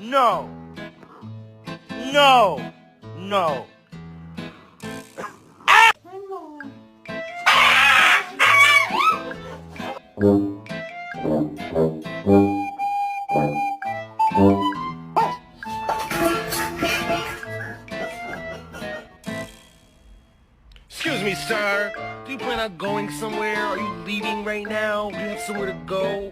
No. No. No. Excuse me, sir. Do you plan on going somewhere? Are you leaving right now? Do you have somewhere to go?